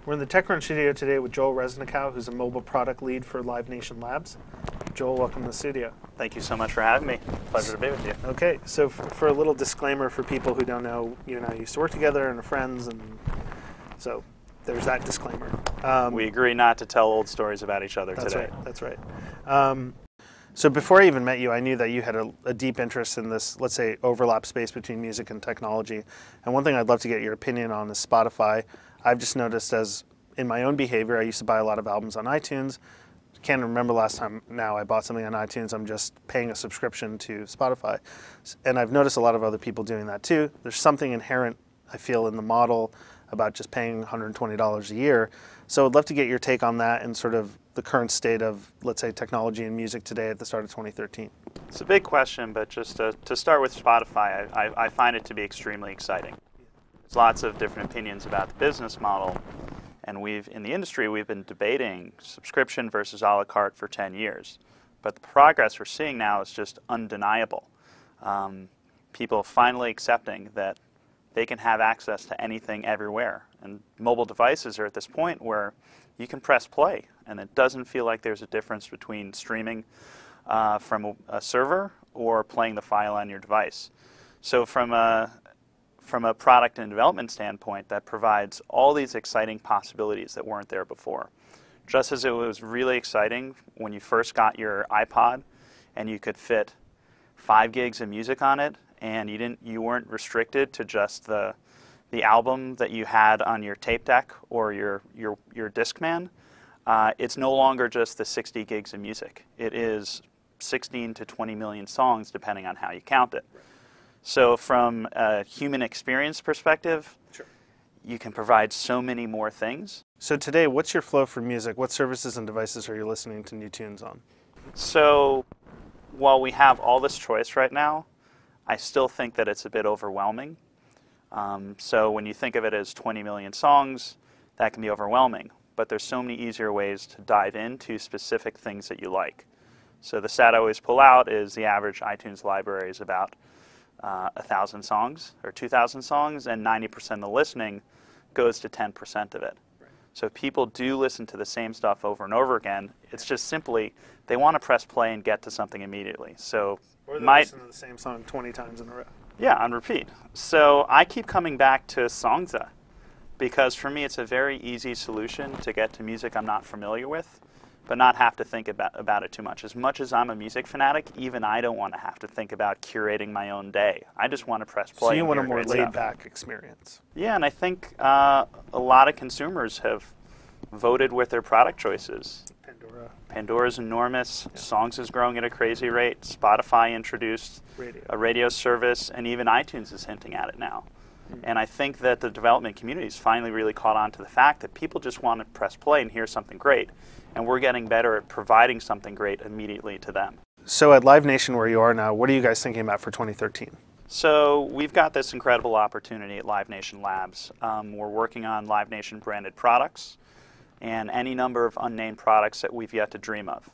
We're in the TechCrunch studio today with Joel Resnicow, who's a mobile product lead for LiveNation Labs. Joel, welcome to the studio. Thank you so much for having me. Pleasure to be with you. Okay, so for a little disclaimer for people who don't know, you and I used to work together and are friends, and so there's that disclaimer. We agree not to tell old stories about each other today. That's right. So before I even met you, I knew that you had a deep interest in this, let's say, overlap space between music and technology. And one thing I'd love to get your opinion on is Spotify. I've just noticed, as in my own behavior, I used to buy a lot of albums on iTunes. Can't remember last time now I bought something on iTunes. I'm just paying a subscription to Spotify. And I've noticed a lot of other people doing that too. There's something inherent, I feel, in the model about just paying $120 a year. So I'd love to get your take on that and sort of the current state of, let's say, technology and music today at the start of 2013. It's a big question, but just to start with Spotify, I find it to be extremely exciting. There's lots of different opinions about the business model, and in the industry, we've been debating subscription versus a la carte for 10 years. But the progress we're seeing now is just undeniable. People finally accepting that they can have access to anything everywhere. And mobile devices are at this point where you can press play, and it doesn't feel like there's a difference between streaming from a server or playing the file on your device. So from a product and development standpoint, that provides all these exciting possibilities that weren't there before. Just as it was really exciting when you first got your iPod and you could fit 5 gigs of music on it, and you weren't restricted to just the album that you had on your tape deck or your Discman. It's no longer just the 60 gigs of music. It is 16 to 20 million songs, depending on how you count it. So from a human experience perspective, Sure, you can provide so many more things. So today, what's your flow for music? What services and devices are you listening to new tunes on? So while we have all this choice right now, I still think that it's a bit overwhelming. So when you think of it as 20 million songs, that can be overwhelming. But there's so many easier ways to dive into specific things that you like. So the stat I always pull out is the average iTunes library is about 1,000 songs or 2,000 songs, and 90% of the listening goes to 10% of it. Right. So people do listen to the same stuff over and over again. It's just simply they want to press play and get to something immediately. So or they listen to the same song 20 times in a row. Yeah, on repeat. So I keep coming back to Songza because for me it's a very easy solution to get to music I'm not familiar with, but not have to think about it too much. As much as I'm a music fanatic, even I don't want to have to think about curating my own day. I just want to press play. So you want a more laid-back experience. Yeah, and I think a lot of consumers have voted with their product choices. Pandora's enormous. Yeah. Songs is growing at a crazy rate. Spotify introduced a radio service, and even iTunes is hinting at it now. Mm-hmm. And I think that the development community has finally really caught on to the fact that people just want to press play and hear something great. And we're getting better at providing something great immediately to them. So at LiveNation, where you are now, what are you guys thinking about for 2013? So we've got this incredible opportunity at LiveNation Labs. We're working on LiveNation branded products and any number of unnamed products that we've yet to dream of.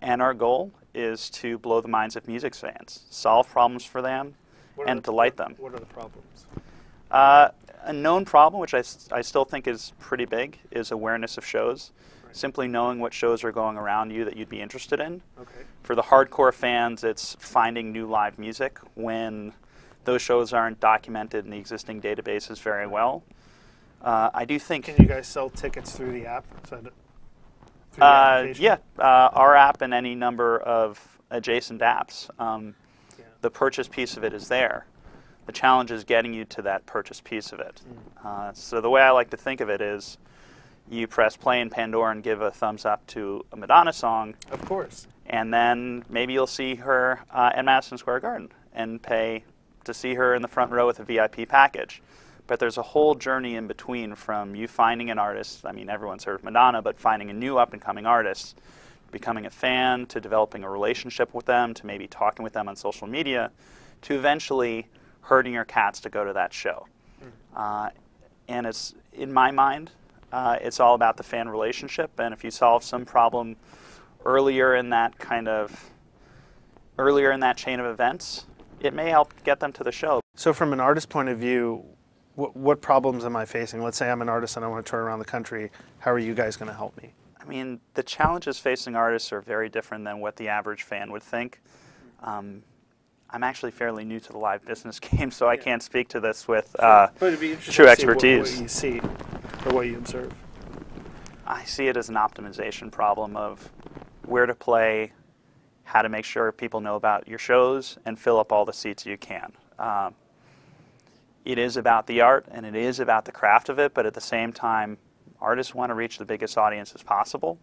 And our goal is to blow the minds of music fans, solve problems for them, and delight them. What are the problems? A known problem, which I still think is pretty big, is awareness of shows. Right. Simply knowing what shows are going around you that you'd be interested in. Okay. For the hardcore fans, it's finding new live music when those shows aren't documented in the existing databases very well. I do think... Can you guys sell tickets through the app? Yeah, our app and any number of adjacent apps. The purchase piece of it is there. The challenge is getting you to that purchase piece of it. So the way I like to think of it is you press play in Pandora and give a thumbs up to a Madonna song. Of course. And then maybe you'll see her at Madison Square Garden and pay to see her in the front row with a VIP package. But there's a whole journey in between from you finding an artist, I mean everyone's heard of Madonna, but finding a new up-and-coming artist, becoming a fan, to developing a relationship with them, to maybe talking with them on social media, to eventually herding your cats to go to that show. And it's, in my mind, it's all about the fan relationship, and if you solve some problem earlier in that chain of events, it may help get them to the show. So from an artist point of view, what problems am I facing? Let's say I'm an artist and I want to tour around the country. How are you guys going to help me? I mean, the challenges facing artists are very different than what the average fan would think. I'm actually fairly new to the live business game, so I can't speak to this with true expertise. What you see or what you observe. I see it as an optimization problem of where to play, how to make sure people know about your shows, and fill up all the seats you can. It is about the art, and it is about the craft of it, but at the same time, artists want to reach the biggest audience as possible.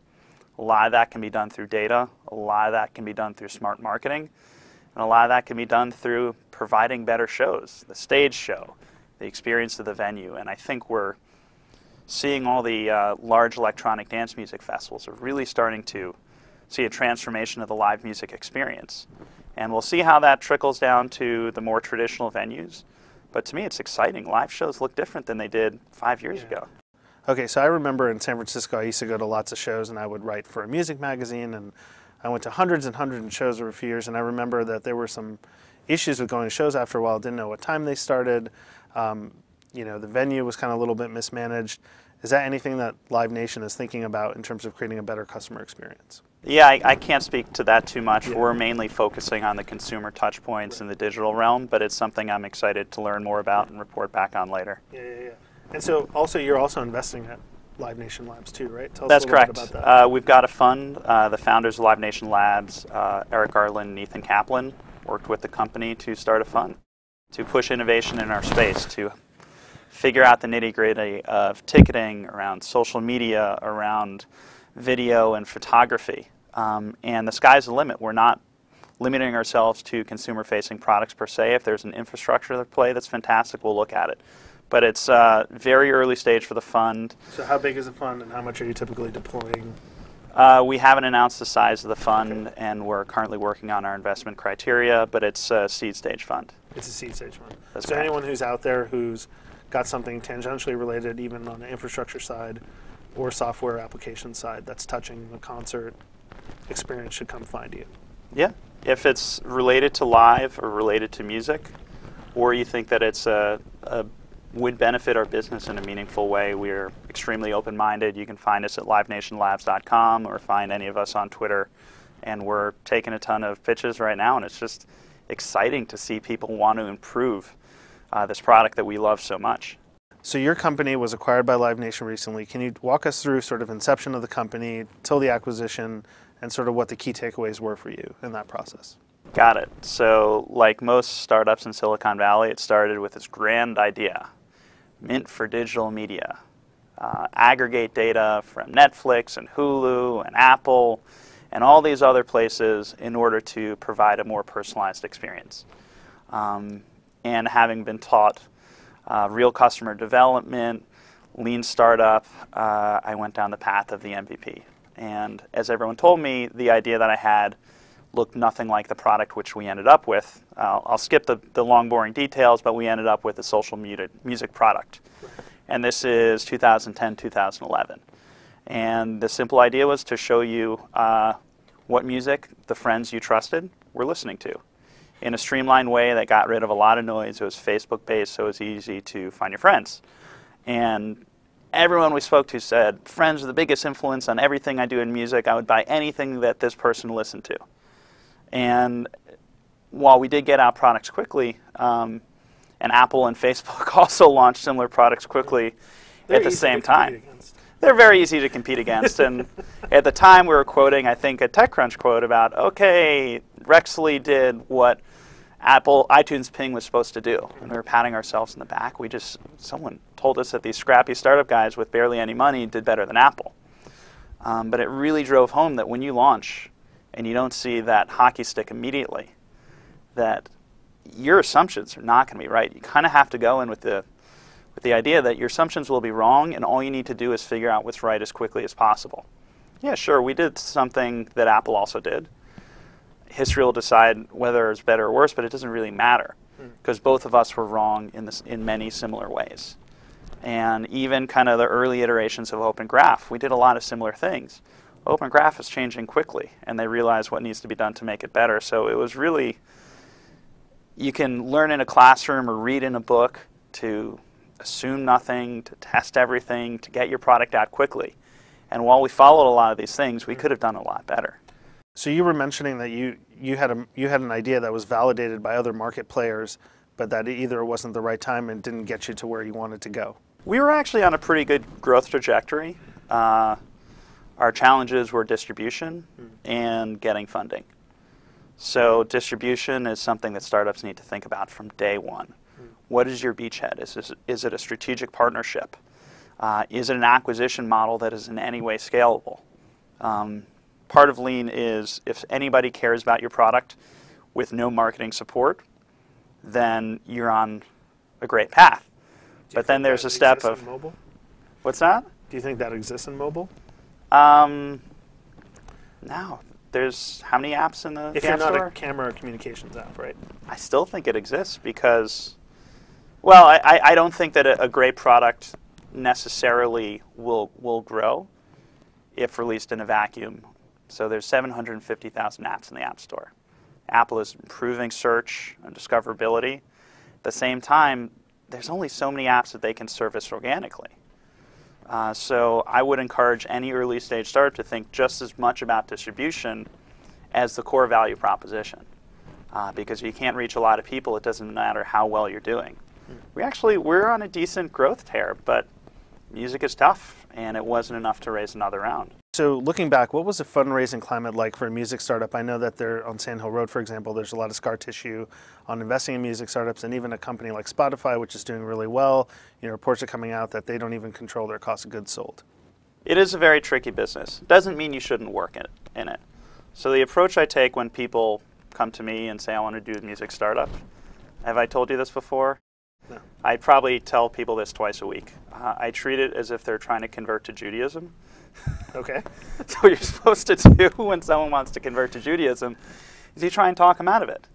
A lot of that can be done through data. A lot of that can be done through smart marketing. And a lot of that can be done through providing better shows, the stage show, the experience of the venue. And I think we're seeing all the large electronic dance music festivals are really starting to see a transformation of the live music experience. And we'll see how that trickles down to the more traditional venues. But to me, it's exciting. Live shows look different than they did 5 years ago. Okay, so I remember in San Francisco, I used to go to lots of shows, and I would write for a music magazine, and I went to hundreds and hundreds of shows over a few years, and I remember that there were some issues with going to shows after a while. Didn't know what time they started. You know, the venue was kind of a little bit mismanaged. Is that anything that LiveNation is thinking about in terms of creating a better customer experience? Yeah, I can't speak to that too much. Yeah. We're mainly focusing on the consumer touch points in the digital realm, but it's something I'm excited to learn more about and report back on later. Yeah. And so also, you're also investing at LiveNation Labs too, right? Tell us That's a little correct. bit about that. We've got a fund. The founders of LiveNation Labs, Eric Garland and Ethan Kaplan, worked with the company to start a fund to push innovation in our space, to figure out the nitty-gritty of ticketing, around social media, around video and photography. And the sky's the limit. We're not limiting ourselves to consumer-facing products per se. If there's an infrastructure play that's fantastic, we'll look at it. But it's very early stage for the fund. So how big is the fund, and how much are you typically deploying? We haven't announced the size of the fund, and we're currently working on our investment criteria, but it's a seed stage fund. It's a seed stage fund. That's so correct. anyone who's out there who's got something tangentially related, even on the infrastructure side or software application side, that's touching the concert experience should come find you. Yeah. If it's related to live or related to music, or you think that it's would benefit our business in a meaningful way, we're extremely open-minded. You can find us at livenationlabs.com or find any of us on Twitter. And we're taking a ton of pitches right now, and it's just exciting to see people want to improve this product that we love so much. So your company was acquired by LiveNation recently. Can you walk us through sort of inception of the company till the acquisition and sort of what the key takeaways were for you in that process? Got it. So like most startups in Silicon Valley, it started with this grand idea, mint for digital media. Aggregate data from Netflix and Hulu and Apple and all these other places in order to provide a more personalized experience. And having been taught real customer development, lean startup, I went down the path of the MVP. And as everyone told me, the idea that I had looked nothing like the product which we ended up with. I'll skip the long, boring details, but we ended up with a social music product. And this is 2010, 2011. And the simple idea was to show you what music the friends you trusted were listening to in a streamlined way that got rid of a lot of noise. It was Facebook-based, so it was easy to find your friends. And everyone we spoke to said, friends are the biggest influence on everything I do in music. I would buy anything that this person listened to. And while we did get out products quickly, and Apple and Facebook also launched similar products quickly at the same time. They're very easy to compete against. And at the time we were quoting, I think, a TechCrunch quote about, okay, Rexley did what Apple iTunes Ping was supposed to do. And we were patting ourselves in the back. Someone told us that these scrappy startup guys with barely any money did better than Apple. But it really drove home that when you launch and you don't see that hockey stick immediately, that your assumptions are not going to be right. You kind of have to go in with the idea that your assumptions will be wrong, and all you need to do is figure out what's right as quickly as possible. Yeah, sure, we did something that Apple also did. History will decide whether it's better or worse, but it doesn't really matter because both of us were wrong in many similar ways. And even kind of the early iterations of Open Graph, we did a lot of similar things. Open Graph is changing quickly, and they realize what needs to be done to make it better. So it was really, you can learn in a classroom or read in a book to assume nothing, to test everything, to get your product out quickly. And while we followed a lot of these things, we could have done a lot better. So you were mentioning that you had an idea that was validated by other market players, but that either it wasn't the right time and didn't get you to where you wanted to go. We were actually on a pretty good growth trajectory. Our challenges were distribution and getting funding. So distribution is something that startups need to think about from day one. What is your beachhead? Is it a strategic partnership? Is it an acquisition model that is in any way scalable? Part of Lean is if anybody cares about your product with no marketing support, then you're on a great path. But then there's a step of mobile? What's that? Do you think that exists in mobile? No. There's how many apps in the If App you're not Store? a camera or communications app, right? I still think it exists because, well, I don't think that a great product necessarily will grow if released in a vacuum. So there's 750,000 apps in the App Store. Apple is improving search and discoverability. At the same time, there's only so many apps that they can service organically. So I would encourage any early stage startup to think just as much about distribution as the core value proposition. Because if you can't reach a lot of people, it doesn't matter how well you're doing. We're on a decent growth tear, but music is tough, and it wasn't enough to raise another round. So looking back, what was the fundraising climate like for a music startup? I know that there on Sand Hill Road, for example, there's a lot of scar tissue on investing in music startups, and even a company like Spotify, which is doing really well, reports are coming out that they don't even control their cost of goods sold. It is a very tricky business. Doesn't mean you shouldn't work in it. So the approach I take when people come to me and say, I want to do a music startup, have I told you this before? No. I probably tell people this twice a week. I treat it as if they're trying to convert to Judaism. Okay. So what you're supposed to do when someone wants to convert to Judaism is you try and talk them out of it.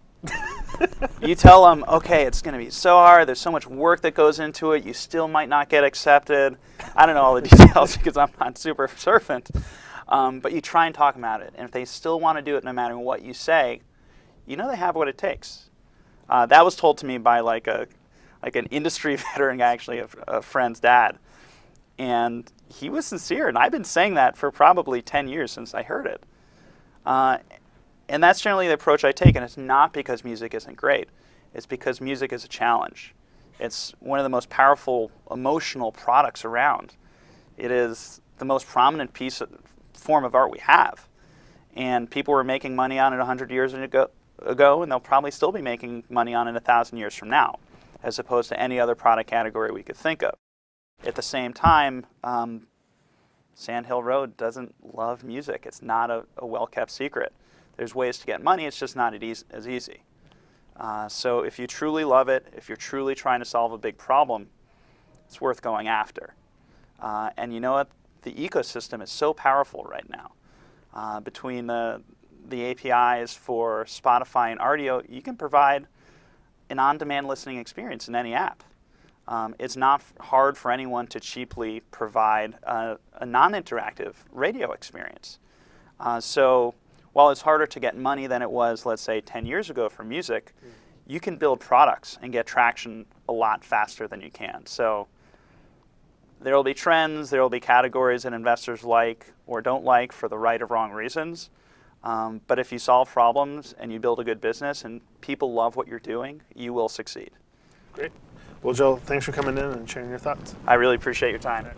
You tell them, okay, it's going to be so hard. There's so much work that goes into it. You still might not get accepted. I don't know all the details because I'm not super observant. But you try and talk them out of it. And if they still want to do it no matter what you say, they have what it takes. That was told to me by like an industry veteran, actually a friend's dad. And he was sincere, and I've been saying that for probably 10 years since I heard it. And that's generally the approach I take, and it's not because music isn't great. It's because music is a challenge. It's one of the most powerful emotional products around. It is the most prominent form of art we have. And people were making money on it 100 years ago, and they'll probably still be making money on it 1,000 years from now, as opposed to any other product category we could think of. At the same time, Sand Hill Road doesn't love music. It's not a well-kept secret. There's ways to get money, it's just not as easy. So if you truly love it, if you're truly trying to solve a big problem, it's worth going after. And you know what? The ecosystem is so powerful right now. Between the APIs for Spotify and Rdio, you can provide an on-demand listening experience in any app. It's not hard for anyone to cheaply provide a non-interactive radio experience. So while it's harder to get money than it was, let's say, 10 years ago for music, you can build products and get traction a lot faster than you can. So there will be trends, there will be categories that investors like or don't like for the right or wrong reasons. But if you solve problems and you build a good business and people love what you're doing, you will succeed. Great. Well, Joel, thanks for coming in and sharing your thoughts. I really appreciate your time.